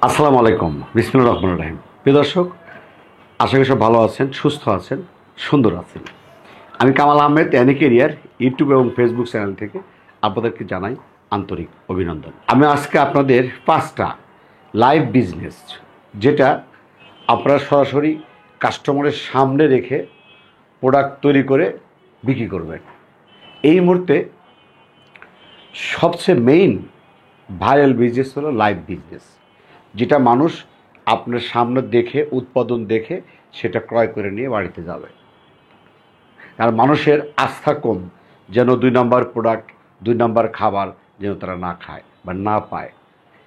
আসসালামু আলাইকুম, বিসমিল্লাহির রহমানির রহিম। প্রিয় দর্শক, আশা করি সব ভালো আছেন, সুস্থ আছেন, সুন্দর আছেন। আমি Kamal Ahmed, any career YouTube এবং ফেসবুক চ্যানেল থেকে আপনাদেরকে জানাই আন্তরিক অভিনন্দন। আমি আজকে আপনাদের 5টা লাইভ বিজনেস, যেটা আপনারা সরাসরি কাস্টমারের সামনে রেখে প্রোডাক্ট তৈরি করে বিক্রি করবেন। এই মুহূর্তে সবচেয়ে মেইন ভাইরাল বিজনেস হলো লাইভ বিজনেস, যেটা মানুষ আপনার সামনে দেখে, উৎপাদন দেখে সেটা ক্রয় করে নিয়ে বাড়িতে যাবে। আর মানুষের আস্থা কম, যেন 2 নম্বর প্রোডাক্ট, 2 নম্বর খাবার যেন তারা না খায় বা না পায়।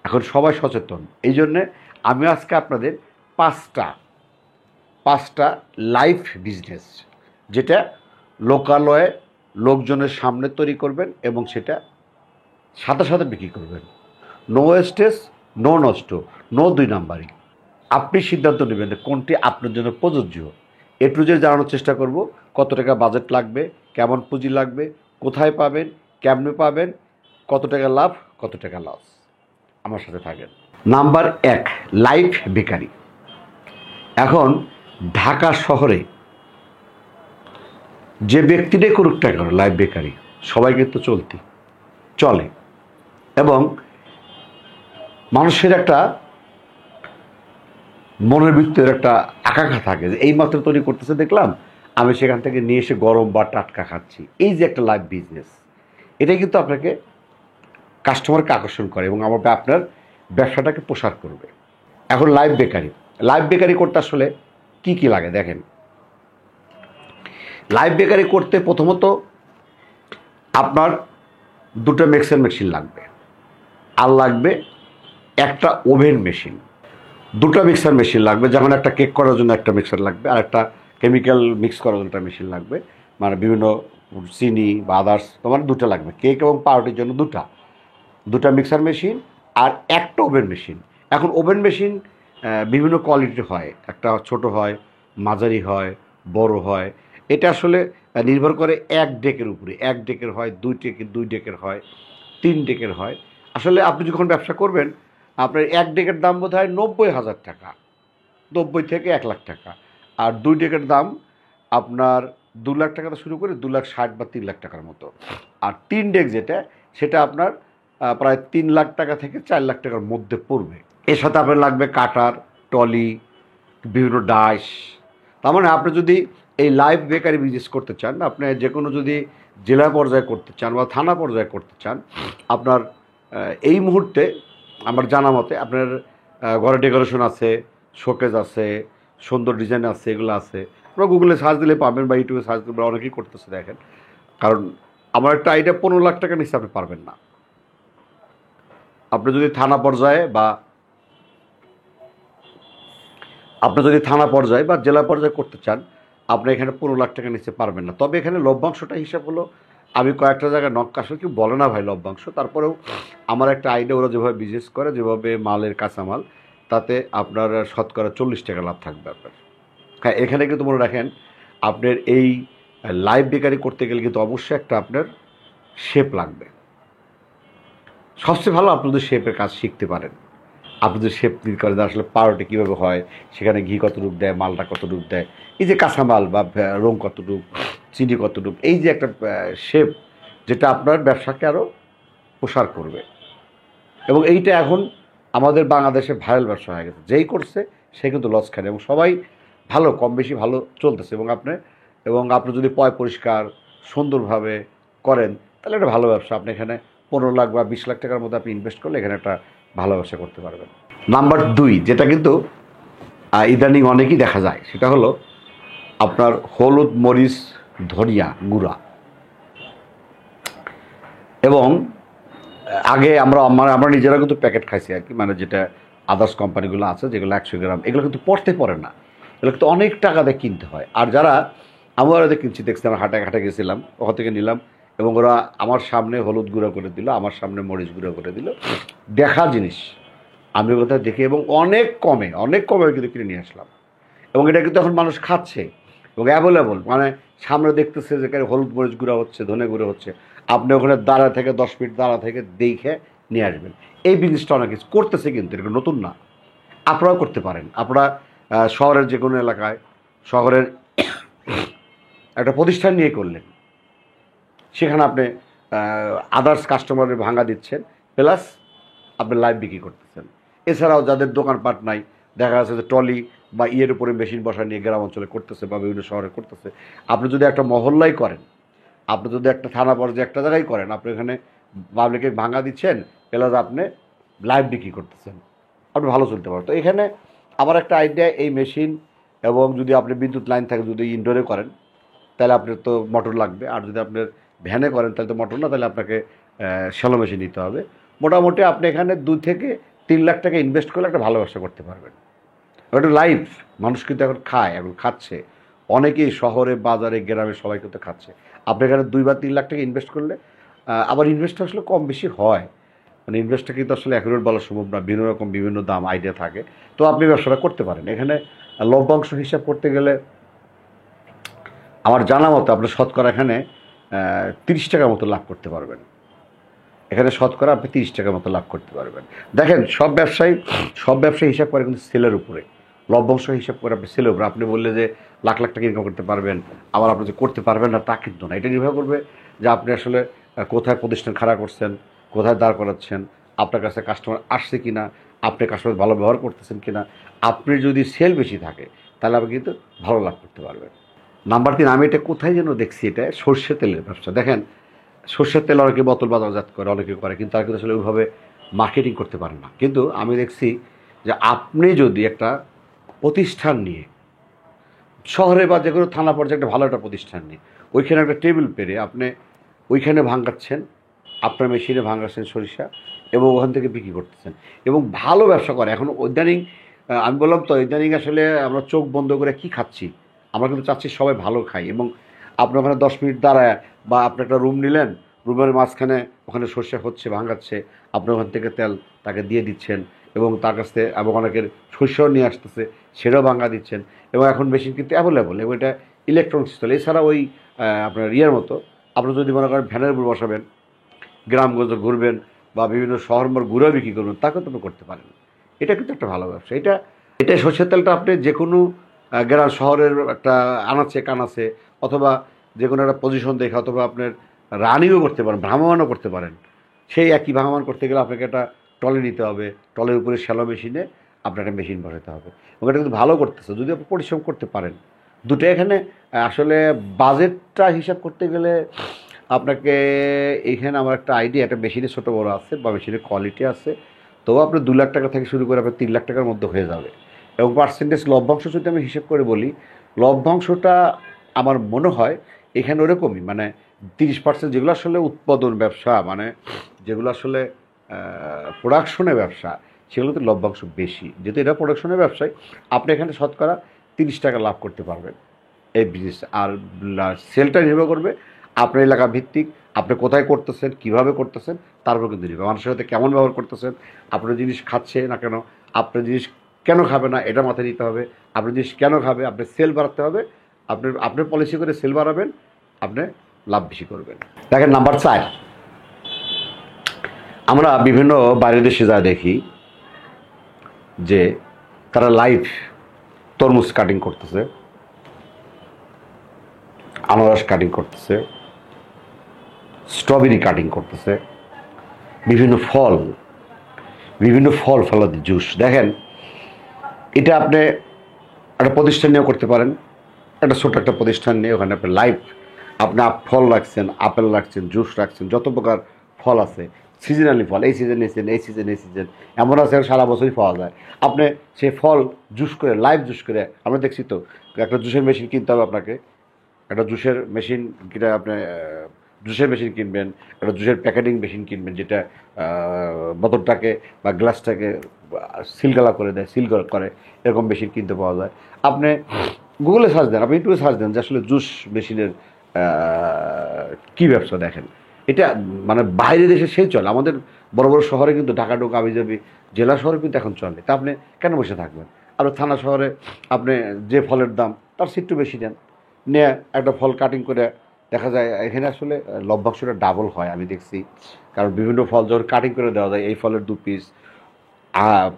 এখন সবাই সচেতন, এই জন্যে আমি আজকে আপনাদের পাঁচটা লাইভ বিজনেস, যেটা লোকালয়ে লোকজনের সামনে তৈরি করবেন এবং সেটা সাথে সাথে বিক্রি করবেন। নো ওয়েস্টেজ, নো নষ্ট, নো 2 নম্বরই। আপনি সিদ্ধান্ত নেবেন কোনটি আপনার জন্য প্রযোজ্য। এ টু জেড জানানোর চেষ্টা করব। কত টাকা বাজেট লাগবে, কেমন পুঁজি লাগবে, কোথায় পাবেন, কেমনে পাবেন, কত টাকা লাভ, কত টাকা লস। আমার সাথে থাকেন। Number 1, live bakery. এখন ঢাকা শহরে যে ব্যক্তিটাই করুক না কেন লাইভ বেকারি, সবাই কিন্তু চলে। এবং মানুষের একটা মনের ভিতরে একটা আকাঙ্ক্ষা থাকে যে এইমাত্র তৈরি করতেছে দেখলাম, আমি সেখান থেকে নিয়ে এসে গরম বা টাটকা খাচ্ছি। এই যে একটা লাইভ বিজনেস, এটাই কিন্তু আপনাকে কাস্টমারকে আকর্ষণ করে এবং আপনার ব্যবসাটাকে প্রসার করবে। এখন লাইভ বেকারি করতে আসলে কি কি লাগে দেখেন। লাইভ বেকারি করতে প্রথমত আপনার 2টা মিক্সার মেশিন লাগবে, আর লাগবে একটা ওভেন মেশিন। 2টা মিক্সার মেশিন লাগবে, যেমন একটা কেক করার জন্য একটা মিক্সার লাগবে, আর একটা কেমিক্যাল মিক্স করার জন্য একটা মেশিন লাগবে, মানে বিভিন্ন চিনি বা আদার্স, তোমার 2টা লাগবে। কেক এবং পাউরুটির জন্য 2টা মিক্সার মেশিন আর একটা ওভেন মেশিন। এখন ওভেন মেশিন বিভিন্ন কোয়ালিটির হয়, একটা ছোট হয়, মাঝারি হয়, বড় হয়। এটা আসলে নির্ভর করে এক ডেকের উপরে। এক ডেকের হয়, 2 ডেকের হয়, 3 ডেকের হয়। আসলে আপনি যখন ব্যবসা করবেন, আপনার 1 ডেকের দাম বোধ হয় 90,000 টাকা, 90 থেকে 1 লাখ টাকা। আর 2 ডেকের দাম আপনার 2 লাখ টাকা থেকে শুরু করে 2,60,000 বা 3 লাখ টাকার মতো। আর 3 ডেক যেটা, সেটা আপনার প্রায় 3 লাখ টাকা থেকে 4 লাখ টাকার মধ্যে পড়বে। এর সাথে আপনার লাগবে কাটার, টলি, বিভিন্ন ডাইস। তার মানে আপনি যদি এই লাইভ বেকারি বিজনেস করতে চান, আপনি যে কোনো যদি জেলা পর্যায়ে করতে চান বা থানা পর্যায়ে করতে চান, আপনার এই মুহূর্তে আমার জানা মতে আপনার ঘরে ডেকোরেশন আছে, শোকেজ আছে, সুন্দর ডিজাইন আছে, এগুলো আছে। আপনারা গুগলে সার্চ দিলে পাবেন বা ইউটিউবে সার্চ দিলে অনেকেই করতেছে দেখেন। কারণ আমার একটা আইডিয়া 15 লাখ টাকা নিচে আপনি পারবেন না। আপনি যদি থানা পর্যায়ে বা জেলা পর্যায়ে করতে চান, আপনি এখানে 15 লাখ টাকা নিচে পারবেন না। তবে এখানে লভ্যাংশটা হিসাব হলো, আমি কয়েকটা জায়গায় আসলে কি বলে না ভাই লভ্যাংশ, তারপরেও আমার একটা আইডিয়া, ওরা যেভাবে বিজনেস করে, যেভাবে মালের কাঁচামাল, তাতে আপনার শতকরা 40 টাকা লাভ থাকবে আপনার। হ্যাঁ, এখানে কিন্তু মনে রাখেন, আপনার এই লাইভ বেকারি করতে গেলে কিন্তু অবশ্যই একটা আপনার শেপ লাগবে। সবচেয়ে ভালো আপনি যদি শেপের কাজ শিখতে পারেন। আপনি যদি শেপ তৈরি করেন, আসলে পাউরুটি কীভাবে হয়, সেখানে ঘি কতটুক দেয়, মালটা কতটুক দেয়, এই যে কাঁচামাল বা রং কতটুক, চিনি কতটুক, এই যে একটা শেপ, যেটা আপনার ব্যবসাকে আরও প্রসার করবে। এবং এইটা এখন আমাদের বাংলাদেশে ভাইরাল ব্যবসা হয়ে গেছে। যেই করছে সে কিন্তু লস খায়, এবং সবাই ভালো, কম বেশি ভালো চলতেছে। এবং আপনি যদি পরিষ্কার সুন্দরভাবে করেন, তাহলে একটা ভালো ব্যবসা। আপনি এখানে 15 লাখ বা 20 লাখ টাকার মধ্যে আপনি ইনভেস্ট করলে এখানে একটা ভালো ব্যবসা করতে পারবেন। নাম্বার 2, যেটা কিন্তু ইদানিং অনেকই দেখা যায়, সেটা হলো আপনার হলুদ, মরিচ, ধনিয়া গুঁড়া। এবং আগে আমরা নিজেরা কিন্তু প্যাকেট খাইছি আর কি, মানে যেটা আদার্স কোম্পানিগুলো আছে, যেগুলো 100 গ্রাম, এগুলো কিন্তু পড়ে না। এগুলো কিন্তু অনেক টাকা দিয়ে কিনতে হয়। আর যারা আমরা কিনছি দেখছি, আমরা হাটে গেছিলাম, ওখান থেকে নিলাম, এবং ওরা আমার সামনে হলুদ গুঁড়ো করে দিল, আমার সামনে মরিচ গুঁড়ো করে দিল। দেখা জিনিস আমি কোথায় দেখি, এবং অনেক কমে কিন্তু কিনে নিয়ে আসলাম। এবং এটা কিন্তু এখন মানুষ খাচ্ছে এবং অ্যাভেলেবল, মানে সামনে দেখতেছে যে হলুদ মরিচ গুঁড়া হচ্ছে, ধনে গুঁড়ো হচ্ছে। আপনি ওখানে 10 মিনিট দাঁড়া থেকে দেখে নিয়ে আসবেন। এই বিজনেসটা অনেক কিছু করতেছে, কিন্তু এটা নতুন না। আপনারাও করতে পারেন। আপনারা শহরের যে কোনো এলাকায় শহরের একটা প্রতিষ্ঠান নিয়ে করলেন, সেখানে আপনি আদার্স কাস্টমারের ভাঙা দিচ্ছেন, প্লাস আপনি লাইভ বিক্রি করতেছেন। এছাড়াও যাদের দোকানপাট নাই, দেখা যাচ্ছে যে ট্রলি বা ইয়ের উপরে মেশিন বসা নিয়ে গ্রাম অঞ্চলে করতেছে বা বিভিন্ন শহরে করতেছে, আপনি যদি একটা মহল্লায় করেন, আপনি যদি একটা থানা পর্যায়ে একটা জায়গায় করেন, আপনি এখানে পাবলিকে ভাঙা দিচ্ছেন, প্লাস আপনি লাইভ বিক্রি করতেছেন, আপনি ভালো চলতে পারেন। তো এখানে আমার একটা আইডিয়া, এই মেশিন এবং যদি আপনি বিদ্যুৎ লাইন থাকে, যদি ইনডোরে করেন তাহলে আপনার তো মোটর লাগবে, আর যদি আপনার ভ্যানে করেন তাহলে তো মোটর না, তাহলে আপনাকে শ্যালো মেশিন নিতে হবে। মোটামুটি আপনি এখানে 2 থেকে 3 লাখ টাকা ইনভেস্ট করলে একটা ভালো ব্যবসা করতে পারবেন। ওটা লাইভ, মানুষ কিন্তু এখন খায়, এখন খাচ্ছে, অনেকেই শহরে বাজারে গ্রামে সবাই কিন্তু খাচ্ছে। আপনি এখানে 2 বা 3 লাখ টাকা ইনভেস্ট করলে, আবার ইনভেস্টটা আসলে কম বেশি হয়, মানে ইনভেস্টটা কিন্তু আসলে অ্যাকুরেট বলা সম্ভব না, বিভিন্ন রকম বিভিন্ন দাম আইডিয়া থাকে। তো আপনি ব্যবসাটা করতে পারেন। এখানে লভ্যাংশ হিসাব করতে গেলে আমার জানা মতো আপনার শতকরা এখানে 30 টাকার মতো লাভ করতে পারবেন। এখানে শতকরা আপনি 30 টাকার মতো লাভ করতে পারবেন। দেখেন, সব ব্যবসায়ী হিসাব করে কিন্তু সেলের উপরে, লভ্যাংশ হিসাব করে আপনি সেলের উপরে। আপনি বললে যে লাখ লাখ টাকা ইনকাম করতে পারবেন, আবার আপনি যে করতে পারবেন না তা কিন্তু না। এটা নির্ভর করবে যে আপনি আসলে কোথায় প্রতিষ্ঠান খাড়া করছেন, কোথায় দাঁড় করাচ্ছেন, আপনার কাছে কাস্টমার আসছে কি না, আপনি কাস্টমার ভালো ব্যবহার করতেছেন কি না। আপনি যদি সেল বেশি থাকে তাহলে আপনি কিন্তু ভালো লাভ করতে পারবেন। নাম্বার 3, আমি এটা কোথায় যেন দেখছি, এটা সর্ষে তেলের ব্যবসা। দেখেন, সর্ষের তেল অনেকে বোতল বাজারজাত করে, অনেকে করে, কিন্তু তারা কিন্তু আসলে ওইভাবে মার্কেটিং করতে পারে না। কিন্তু আমি দেখছি যে আপনি যদি একটা প্রতিষ্ঠান নিয়ে শহরে বা যে কোনো থানা পর্যায়ে একটা ভালো একটা প্রতিষ্ঠান নিয়ে ওইখানে একটা টেবিল পেরে আপনি ওইখানে ভাঙাচ্ছেন, আপনার মেশিনে ভাঙাচ্ছেন সরিষা, এবং ওখান থেকে বিক্রি করতেছেন এবং ভালো ব্যবসা করে। এখন ইদানিং আমি বললাম তো, ইদানিং আসলে আমরা চোখ বন্ধ করে কি খাচ্ছি, আমরা কিন্তু চাচ্ছি সবাই ভালো খাই। এবং আপনি ওখানে 10 মিনিট দাঁড়ায় বা আপনি একটা রুম নিলেন, রুমের মাঝখানে ওখানে সর্ষে হচ্ছে, ভাঙাচ্ছে, আপনি ওখান থেকে তেল তাকে দিয়ে দিচ্ছেন এবং তার কাছ থেকে এবং অনেকের শস্যও নিয়ে আসতেছে, সেটাও ভাঙা দিচ্ছেন। এবং এখন মেশিন কিন্তু অ্যাভেলেবল, এবং এটা ইলেকট্রনিক্স চলে। এছাড়া ওই আপনার ইয়ের মতো আপনি যদি মনে করেন ভ্যানের উপর বসাবেন, গ্রামগঞ্জ ঘুরবেন বা বিভিন্ন শহর ঘুরে বিক্রি করবেন, তাকেও তো আপনি করতে পারেন। এটা কিন্তু একটা ভালো ব্যবসা। এটা সর্ষের তেলটা আপনি যে কোনো গ্রাম শহরের একটা আনাচে কানাচে অথবা যে কোনো একটা পজিশন দেখে, অথবা আপনার রানিংও করতে পারেন, ভ্রাম্যমানও করতে পারেন। সেই একই ভ্রাম্যমান করতে গেলে আপনাকে একটা ট্রলি নিতে হবে, ট্রলির উপরে শ্যালো মেশিনে আপনার একটা মেশিন বসাতে হবে, এবং এটা কিন্তু ভালো করতেছে যদি আপনি পরিশ্রম করতে পারেন। দুটো এখানে আসলে বাজেটটা হিসাব করতে গেলে আপনাকে, এইখানে আমার একটা আইডিয়া, একটা মেশিনের ছোটো বড়ো আছে বা মেশিনের কোয়ালিটি আছে, তবু আপনার 2 লাখ টাকা থেকে শুরু করে আপনার 3 লাখ টাকার মধ্যে হয়ে যাবে। এবং পার্সেন্টেজ লভ্যাংশ যদি আমি হিসেব করে বলি, লভ্যাংশটা আমার মনে হয় এখানে ওরকমই, মানে 30% যেগুলো আসলে উৎপাদন ব্যবসা, মানে যেগুলো আসলে প্রোডাকশনের ব্যবসা, সেগুলোতে লভ্যাংশ বেশি। যেহেতু এটা প্রোডাকশনের ব্যবসায়, আপনি এখানে শতকরা 30 টাকা লাভ করতে পারবেন এই বিজনেস। আর সেলটা নির্ভর করবে আপনার এলাকা ভিত্তিক, আপনি কোথায় করতেছেন, কিভাবে করতেছেন, তার উপর কিন্তু নির্ভর। মানুষের সাথে কেমন ব্যবহার করতেছেন, আপনার জিনিস খাচ্ছে না কেন, আপনার জিনিস কেন খাবে না, এটা মাথায় নিতে হবে। আপনার জিনিস কেন খাবে, আপনার সেল বাড়াতে হবে, আপনার পলিসি করে সেল বাড়াবেন, আপনি লাভ বেশি করবেন। দেখেন, নাম্বার 4, আমরা বিভিন্ন বাইরের দেশে যা দেখি যে তারা লাইভ তরমুজ কাটিং করতেছে, আনারস কাটিং করতেছে, স্ট্রবেরি কাটিং করতেছে, বিভিন্ন ফল ফলাদি জুস। দেখেন, এটা আপনি একটা প্রতিষ্ঠান নিয়েও করতে পারেন, একটা ছোটো একটা প্রতিষ্ঠান নিয়ে ওখানে আপনি লাইভ আপনি ফল রাখছেন, আপেল রাখছেন, জুস রাখছেন, যত প্রকার ফল আছে, সিজনালি ফল, এই সিজন এই সিজন এমন আছে সারা বছরই পাওয়া যায়। আপনি সেই ফল জুস করে, লাইভ জুস করে, আমরা দেখছি তো, একটা জুসের মেশিন কিনতে হবে আপনাকে, একটা জুসের মেশিন কিনে আপনি জুসের মেশিন কিনবেন, একটা জুসের প্যাকেটিং মেশিন কিনবেন, যেটা বোতলটাকে বা গ্লাসটাকে সিলগালা করে দেয়, সিল করে, এরকম মেশিন কিনতে পাওয়া যায়। আপনি গুগলে সার্চ দেন, আপনি ইউটিউবে সার্চ দেন যে আসলে জুস মেশিনের কী ব্যবসা। দেখেন, এটা মানে বাইরে দেশে সেই চলে, আমাদের বড় বড় শহরে কিন্তু ঢাকা ঢোকা আবিজাবি জেলা শহরে কিন্তু এখন চলে। তা আপনি কেন বসে থাকবেন? আর থানা শহরে আপনি যে ফলের দাম তার চেয়ে একটু বেশি নেন, নিয়ে একটা ফল কাটিং করে দেখা যায় এখানে আসলে লভ্যাংশটা ডাবল হয় আমি দেখছি। কারণ বিভিন্ন ফল যখন কাটিং করে দেওয়া যায়, এই ফলের 2 পিস,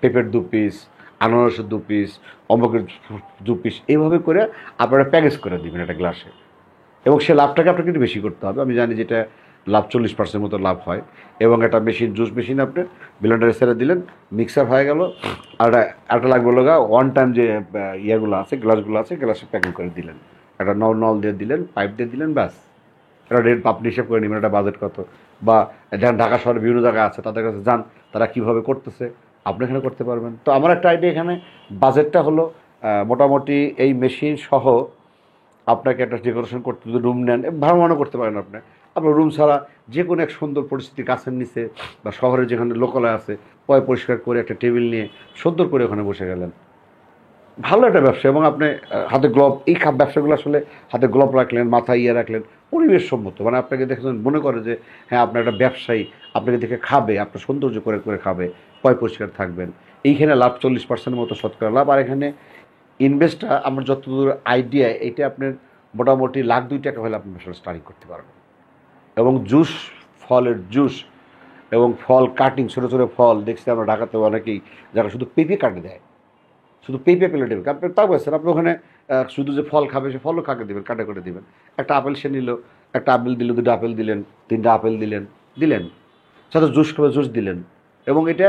পেঁপের 2 পিস, আনারসের 2 পিস, অম্বকের 2 পিস, এইভাবে করে আপনারা প্যাকেজ করে দিবেন একটা গ্লাসে। এবং সে লাভটাকে আপনাকে একটু বেশি করতে হবে। আমি জানি যেটা লাভ 40% মতো লাভ হয়। এবং একটা মেশিন, জুস মেশিন আপনি ব্লেন্ডারে ছেড়ে দিলেন, মিক্সার হয়ে গেল। আর একটা লাগবে হলো ওয়ান টাইম যে ইয়েগুলো আছে, গ্লাসগুলো আছে, গ্লাসে প্যাকিং করে দিলেন, একটা নল দিয়ে দিলেন, পাইপ দিয়ে দিলেন, ব্যাস। একটা রেট আপনি হিসাব করে নেবেন, একটা বাজেট কত। বা যারা ঢাকা শহরে বিভিন্ন জায়গায় আছে তাদের কাছে যান, তারা কীভাবে করতেছে, আপনি এখানে করতে পারবেন। তো আমার একটা আইডিয়া, এখানে বাজেটটা হলো মোটামুটি এই মেশিন সহ আপনাকে একটা ডেকোরেশন করতে, যদি রুম নেন, ভালো মনে করতে পারেন আপনি। আপনার রুম ছাড়া যে কোনো এক সুন্দর পরিস্থিতি, গাছের নিচে বা শহরে যেখানে লোকালয় আছে, পরিষ্কার করে একটা টেবিল নিয়ে সুন্দর করে ওখানে বসে গেলেন, ভালো একটা ব্যবসা। এবং আপনি হাতে গ্লোভ, এই ব্যবসাগুলো আসলে হাতে গ্লোভ রাখলেন, মাথায় রাখলেন, পরিবেশ সম্মত, মানে আপনাকে দেখে মনে করে যে হ্যাঁ আপনার একটা ব্যবসায়ী, আপনাকে দেখে খাবে, আপনার সৌন্দর্য করে করে খাবে, পরিষ্কার থাকবেন। এইখানে লাভ 40% মতো শতকরা লাভ। আর এখানে ইনভেস্টটা আমার যতদূর আইডিয়া, এটা আপনার মোটামুটি $1,02,000 হলে আপনি ব্যবসা স্টার্টিং করতে পারবেন। এবং জুস, ফলের জুস এবং ফল কাটিং, ছোটো ছোটো ফল দেখছি আমরা ঢাকাতে অনেকেই যারা শুধু পেঁপে কাটে দেয়, শুধু পেঁপে পেলে দেবেন। আপনি তাও বলছেন, আপনি ওখানে শুধু যে ফল খাবে সে ফলও খাকে দেবেন, কাটে করে দেবেন। একটা আপেল সে নিল, একটা আপেল দিল, 2টা আপেল দিলেন, 3টা আপেল দিলেন, সাথে জুস খাবে, জুস দিলেন। এবং এটা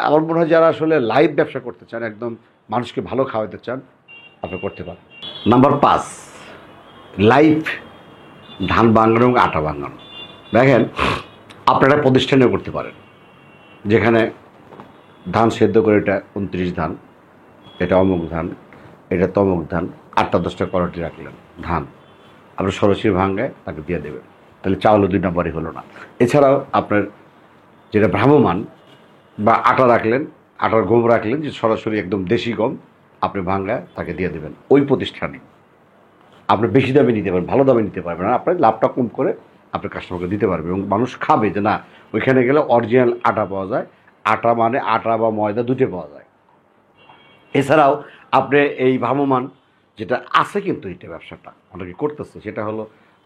আমার মনে হয় যারা আসলে লাইভ ব্যবসা করতে চান, একদম মানুষকে ভালো খাওয়াতে চান, আপনি করতে পারেন। নাম্বার 5, লাইভ ধান ভাঙানো এবং আটা ভাঙানো। দেখেন, আপনারা প্রতিষ্ঠানেও করতে পারেন, যেখানে ধান সেদ্ধ করে, এটা 29 ধান, এটা অমুক ধান, এটা তমুক ধান, 8টা 10টা কোয়ালিটি রাখলেন ধান, আপনি সরাসরি ভাঙায় তাকে দিয়ে দেবেন, তাহলে চাউলও 2 নম্বরই হলো না। এছাড়াও আপনার যেটা ভ্রাম্যমান বা আটা রাখলেন, আটার গম রাখলেন, যে সরাসরি একদম দেশি গম, আপনি ভাঙায় তাকে দিয়ে দেবেন। ওই প্রতিষ্ঠানে আপনি বেশি দামে নিতে পারবেন, ভালো দামে নিতে পারবেন, আর আপনার লাভটা কম করে আপনার কাস্টমারকে দিতে পারবেন। এবং মানুষ খাবে যে না, ওইখানে গেলে অরিজিনাল আটা পাওয়া যায়। আটা মানে আটা বা ময়দা দুটো পাওয়া যায়। এছাড়াও আপনি এই ভ্রাম্যমান যেটা আছে, কিন্তু এটা ব্যবসাটা অনেকে করতেছে, সেটা হলো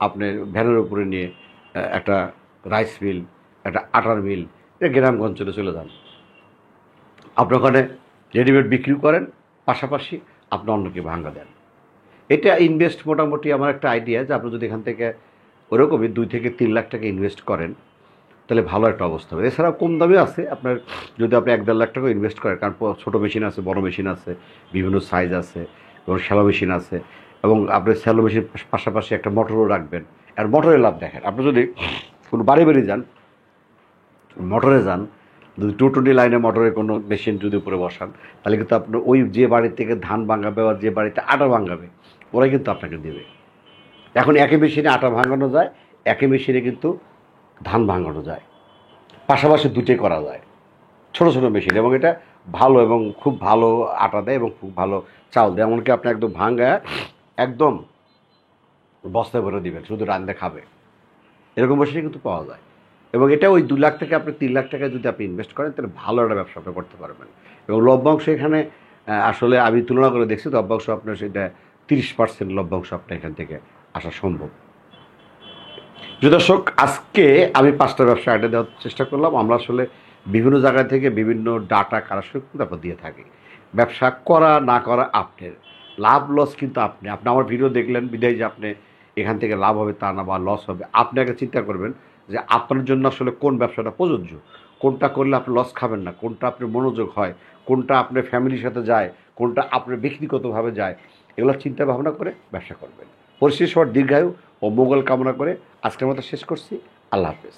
আপনি ভ্যানের উপরে নিয়ে একটা রাইস মিল, একটা আটার মিল, এটা গ্রামগঞ্জ চলে যান, আপনি ওখানে রেডিমেড বিক্রি করেন, পাশাপাশি আপনি অন্যকে ভাঙা দেন। এটা ইনভেস্ট মোটামুটি আমার একটা আইডিয়া যে আপনি যদি এখান থেকে ওরকমই 2 থেকে 3 লাখ টাকা ইনভেস্ট করেন, তাহলে ভালো একটা অবস্থা হবে। এছাড়াও কম দামে আছে আপনার, যদি আপনি 1-1.5 লাখ টাকা ইনভেস্ট করেন, কারণ ছোটো মেশিন আছে, বড় মেশিন আছে, বিভিন্ন সাইজ আছে, এবং শ্যালো মেশিন আছে। এবং আপনি শ্যালো মেশিন পাশাপাশি একটা মোটরও রাখবেন। আর মোটরের লাভ দেখেন, আপনি যদি কোনো বাড়ি যান, মোটরে যান, যদি 220 লাইনে মোটরে কোনো মেশিন যদি উপরে বসান, তাহলে কিন্তু আপনার ওই যে বাড়ি থেকে ধান ভাঙাবে আর যে বাড়িতে আটা ভাঙাবে, ওরাই কিন্তু আপনাকে দেবে। এখন একই মেশিনে আটা ভাঙানো যায়, একই মেশিনে কিন্তু ধান ভাঙানো যায়, পাশাপাশি দুটোই করা যায়, ছোটো ছোটো মেশিন। এবং এটা ভালো, এবং খুব ভালো আটা দেয় এবং খুব ভালো চাল দেয়। এমনকি আপনি একদম ভাঙা একদম বস্তায় ভরে দিবেন, শুধু রান্না খাবে, এরকম মেশিন কিন্তু পাওয়া যায়। এবং এটা ওই 2 লাখ থেকে আপনি 3 লাখ টাকা যদি আপনি ইনভেস্ট করেন, তাহলে ভালো একটা ব্যবসা আপনি করতে পারবেন। এবং লভ্যাংশ এখানে আসলে আমি তুলনা করে দেখছি, লভ্যাংশ আপনার সেটা 30% লভ্যাংশ আপনার এখান থেকে আসা সম্ভব। প্রিয় দর্শক, আজকে আমি 5টা ব্যবসা আইডিয়া দেওয়ার চেষ্টা করলাম। আমরা আসলে বিভিন্ন জায়গা থেকে বিভিন্ন ডাটা কালেকশন কিন্তু আপনার দিয়ে থাকি। ব্যবসা করা না করা আপনার, লাভ লস কিন্তু আপনি আমার ভিডিও দেখলেন বিদায় যে আপনি এখান থেকে লাভ হবে তা না, বা লস হবে। আপনি আগে চিন্তা করবেন যে আপনার জন্য আসলে কোন ব্যবসাটা প্রযোজ্য, কোনটা করলে আপনি লস খাবেন না, কোনটা আপনার মনোযোগ হয়, কোনটা আপনার ফ্যামিলির সাথে যায়, কোনটা আপনার ব্যক্তিগতভাবে যায়, এগুলো চিন্তা ভাবনা করে ব্যবসা করবেন। পরিশেষ হওয়ার দীর্ঘায়ু ও মঙ্গল কামনা করে আজকের মতো শেষ করছি। আল্লাহ হাফেজ।